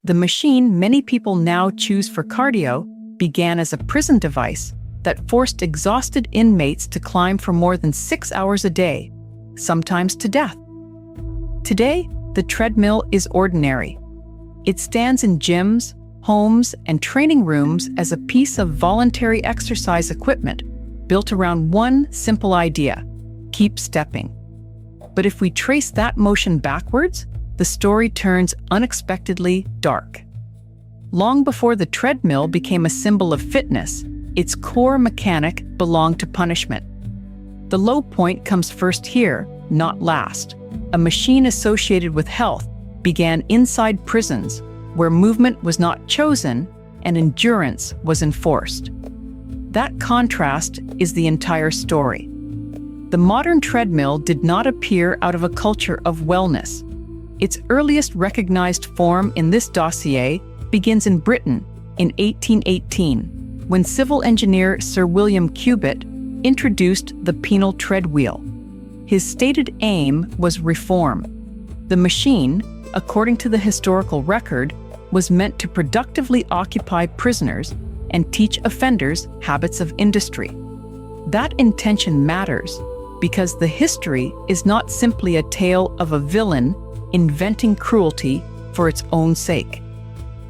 The machine many people now choose for cardio began as a prison device that forced exhausted inmates to climb for more than 6 hours a day, sometimes to death. Today, the treadmill is ordinary. It stands in gyms, homes, and training rooms as a piece of voluntary exercise equipment built around one simple idea: keep stepping. But if we trace that motion backwards, the story turns unexpectedly dark. Long before the treadmill became a symbol of fitness, its core mechanic belonged to punishment. The low point comes first here, not last. A machine associated with health began inside prisons, where movement was not chosen and endurance was enforced. That contrast is the entire story. The modern treadmill did not appear out of a culture of wellness. Its earliest recognized form in this dossier begins in Britain in 1818, when civil engineer Sir William Cubitt introduced the penal treadwheel. His stated aim was reform. The machine, according to the historical record, was meant to productively occupy prisoners and teach offenders habits of industry. That intention matters because the history is not simply a tale of a villain inventing cruelty for its own sake.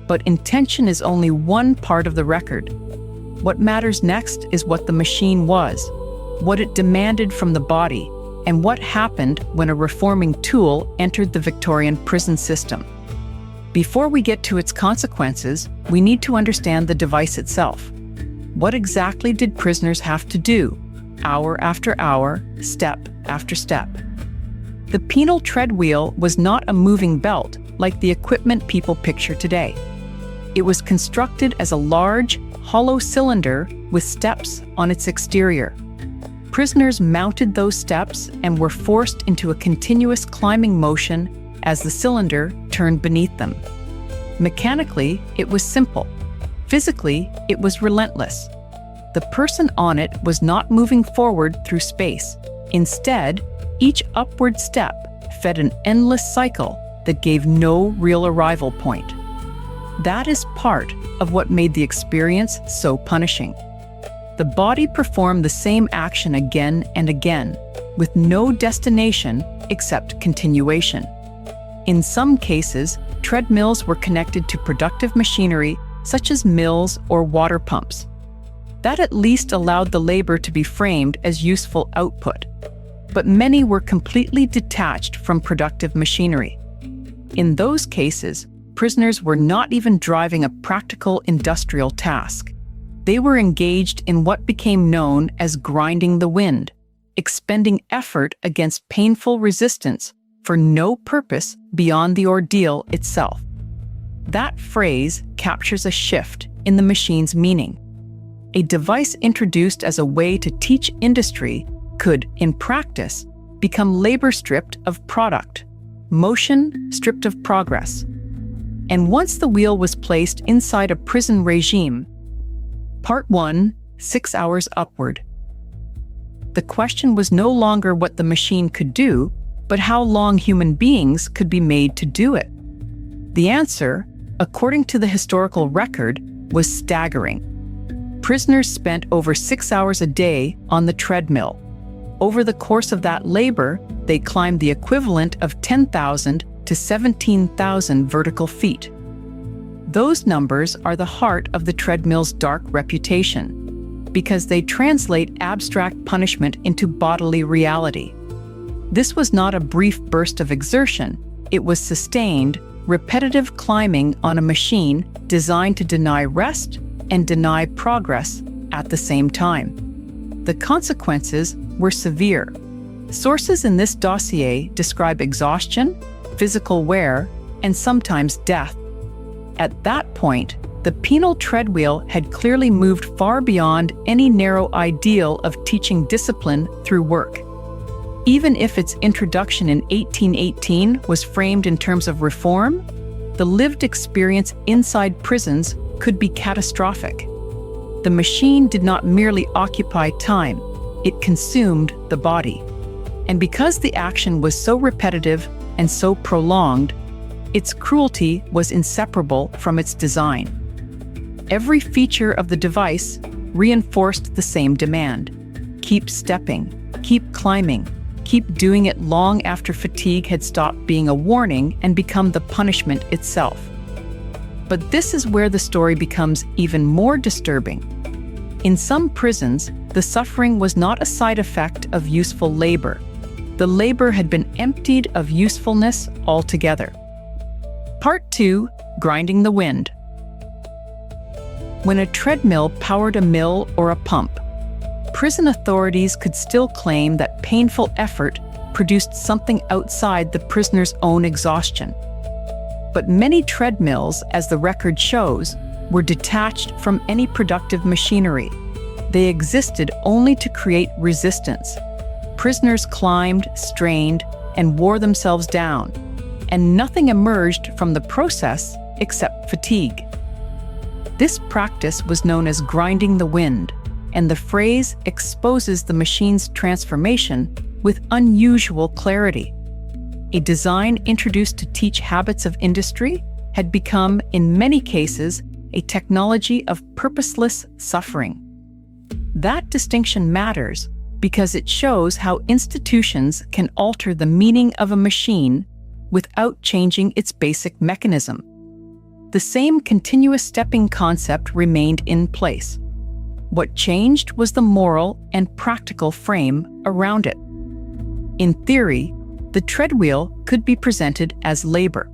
But intention is only one part of the record. What matters next is what the machine was, what it demanded from the body, and what happened when a reforming tool entered the Victorian prison system. Before we get to its consequences, we need to understand the device itself. What exactly did prisoners have to do, hour after hour, step after step? The penal treadwheel was not a moving belt like the equipment people picture today. It was constructed as a large, hollow cylinder with steps on its exterior. Prisoners mounted those steps and were forced into a continuous climbing motion as the cylinder turned beneath them. Mechanically, it was simple. Physically, it was relentless. The person on it was not moving forward through space. Instead, each upward step fed an endless cycle that gave no real arrival point. That is part of what made the experience so punishing. The body performed the same action again and again, with no destination except continuation. In some cases, treadmills were connected to productive machinery such as mills or water pumps. That at least allowed the labor to be framed as useful output. But many were completely detached from productive machinery. In those cases, prisoners were not even driving a practical industrial task. They were engaged in what became known as grinding the wind, expending effort against painful resistance for no purpose beyond the ordeal itself. That phrase captures a shift in the machine's meaning. A device introduced as a way to teach industry could, in practice, become labor stripped of product, motion stripped of progress. And once the wheel was placed inside a prison regime, Part 1, 6 hours upward. The question was no longer what the machine could do, but how long human beings could be made to do it. The answer, according to the historical record, was staggering. Prisoners spent over 6 hours a day on the treadmill. Over the course of that labor, they climbed the equivalent of 10,000 to 17,000 vertical feet. Those numbers are the heart of the treadmill's dark reputation, because they translate abstract punishment into bodily reality. This was not a brief burst of exertion. It was sustained, repetitive climbing on a machine designed to deny rest and deny progress at the same time. The consequences were severe. Sources in this dossier describe exhaustion, physical wear, and sometimes death. At that point, the penal treadwheel had clearly moved far beyond any narrow ideal of teaching discipline through work. Even if its introduction in 1818 was framed in terms of reform, the lived experience inside prisons could be catastrophic. The machine did not merely occupy time, it consumed the body. And because the action was so repetitive and so prolonged, its cruelty was inseparable from its design. Every feature of the device reinforced the same demand. Keep stepping, keep climbing, keep doing it long after fatigue had stopped being a warning and become the punishment itself. But this is where the story becomes even more disturbing. In some prisons, the suffering was not a side effect of useful labor. The labor had been emptied of usefulness altogether. Part 2. Grinding the wind. When a treadmill powered a mill or a pump, prison authorities could still claim that painful effort produced something outside the prisoner's own exhaustion. But many treadmills, as the record shows, were detached from any productive machinery. They existed only to create resistance. Prisoners climbed, strained, and wore themselves down, and nothing emerged from the process except fatigue. This practice was known as grinding the wind, and the phrase exposes the machine's transformation with unusual clarity. A design introduced to teach habits of industry had become, in many cases, a technology of purposeless suffering. That distinction matters because it shows how institutions can alter the meaning of a machine without changing its basic mechanism. The same continuous stepping concept remained in place. What changed was the moral and practical frame around it. In theory, the treadwheel could be presented as labor.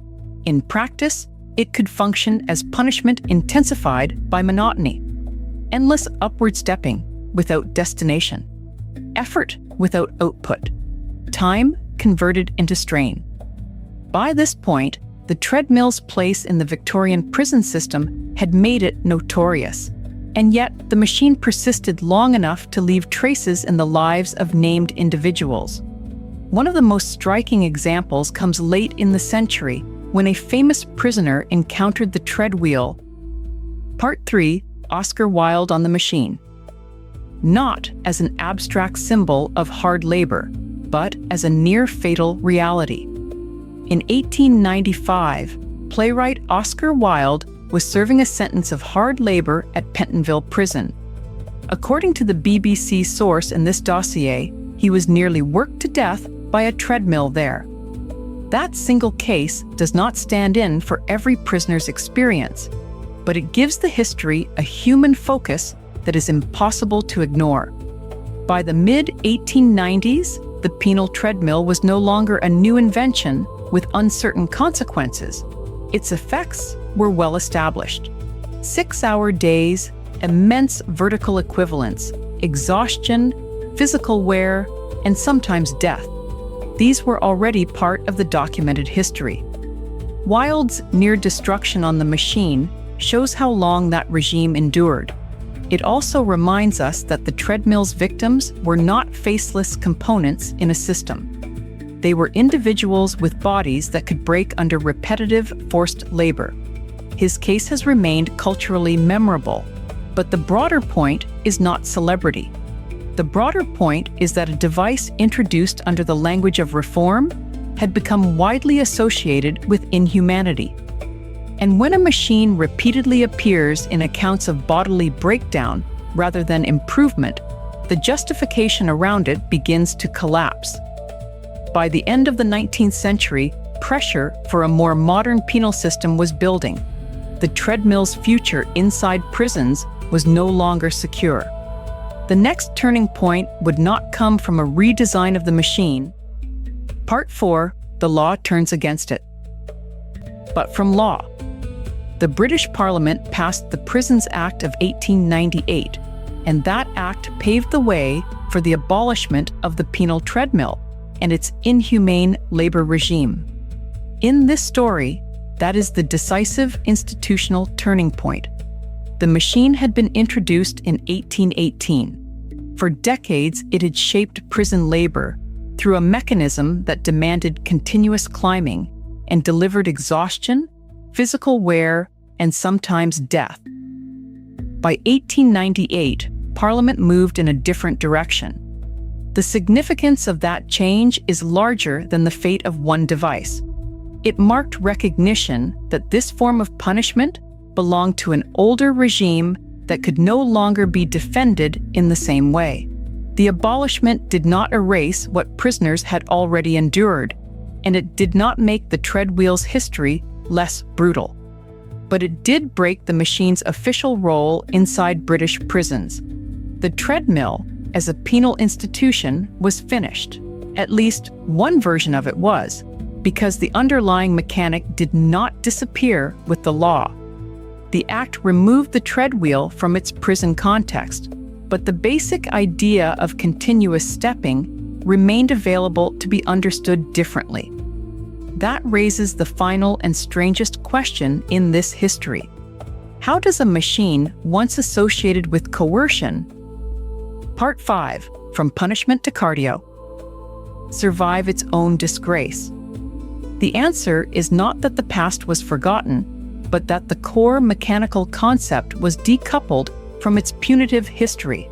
In practice, it could function as punishment intensified by monotony. Endless upward stepping without destination. Effort without output. Time converted into strain. By this point, the treadmill's place in the Victorian prison system had made it notorious. And yet, the machine persisted long enough to leave traces in the lives of named individuals. One of the most striking examples comes late in the century when a famous prisoner encountered the treadwheel. Part 3. Oscar Wilde on the machine. Not as an abstract symbol of hard labor, but as a near-fatal reality. In 1895, playwright Oscar Wilde was serving a sentence of hard labor at Pentonville Prison. According to the BBC source in this dossier, he was nearly worked to death by a treadmill there. That single case does not stand in for every prisoner's experience, but it gives the history a human focus that is impossible to ignore. By the mid-1890s, the penal treadmill was no longer a new invention with uncertain consequences. Its effects were well established. 6-hour days, immense vertical equivalence, exhaustion, physical wear, and sometimes death. These were already part of the documented history. Wilde's near destruction on the machine shows how long that regime endured. It also reminds us that the treadmill's victims were not faceless components in a system. They were individuals with bodies that could break under repetitive, forced labor. His case has remained culturally memorable, but the broader point is not celebrity. The broader point is that a device introduced under the language of reform had become widely associated with inhumanity. And when a machine repeatedly appears in accounts of bodily breakdown rather than improvement, the justification around it begins to collapse. By the end of the 19th century, pressure for a more modern penal system was building. The treadmill's future inside prisons was no longer secure. The next turning point would not come from a redesign of the machine. Part 4. The law turns against it. But from law. The British Parliament passed the Prisons Act of 1898, and that act paved the way for the abolishment of the penal treadmill and its inhumane labor regime. In this story, that is the decisive institutional turning point. The machine had been introduced in 1818. For decades, it had shaped prison labor through a mechanism that demanded continuous climbing and delivered exhaustion, physical wear, and sometimes death. By 1898, Parliament moved in a different direction. The significance of that change is larger than the fate of one device. It marked recognition that this form of punishment belonged to an older regime that could no longer be defended in the same way. The abolishment did not erase what prisoners had already endured, and it did not make the treadwheel's history less brutal. But it did break the machine's official role inside British prisons. The treadmill, as a penal institution, was finished. At least one version of it was, because the underlying mechanic did not disappear with the law. The act removed the treadwheel from its prison context, but the basic idea of continuous stepping remained available to be understood differently. That raises the final and strangest question in this history. How does a machine once associated with coercion, Part 5, From Punishment to Cardio, survive its own disgrace? The answer is not that the past was forgotten, but that the core mechanical concept was decoupled from its punitive history.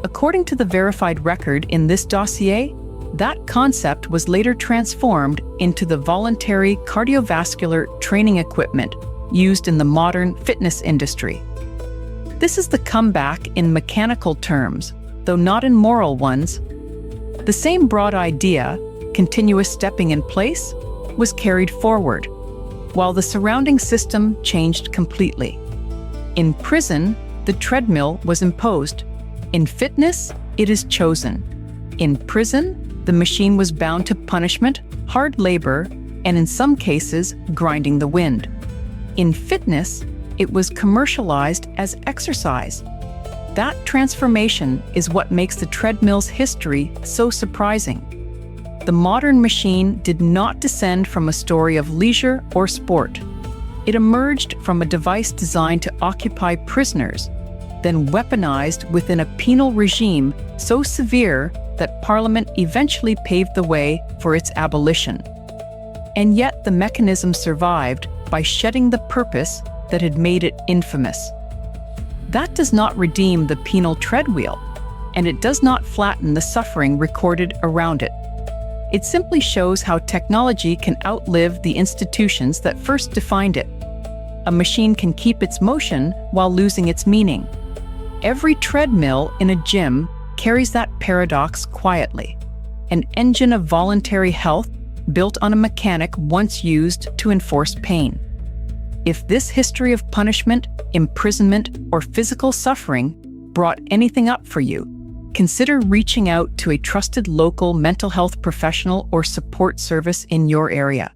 According to the verified record in this dossier, that concept was later transformed into the voluntary cardiovascular training equipment used in the modern fitness industry. This is the comeback in mechanical terms, though not in moral ones. The same broad idea, continuous stepping in place, was carried forward, while the surrounding system changed completely. In prison, the treadmill was imposed. In fitness, it is chosen. In prison, the machine was bound to punishment, hard labor, and in some cases, grinding the wind. In fitness, it was commercialized as exercise. That transformation is what makes the treadmill's history so surprising. The modern machine did not descend from a story of leisure or sport. It emerged from a device designed to occupy prisoners, then weaponized within a penal regime so severe that Parliament eventually paved the way for its abolition. And yet the mechanism survived by shedding the purpose that had made it infamous. That does not redeem the penal treadwheel, and it does not flatten the suffering recorded around it. It simply shows how technology can outlive the institutions that first defined it. A machine can keep its motion while losing its meaning. Every treadmill in a gym carries that paradox quietly, an engine of voluntary health built on a mechanic once used to enforce pain. If this history of punishment, imprisonment, or physical suffering brought anything up for you, consider reaching out to a trusted local mental health professional or support service in your area.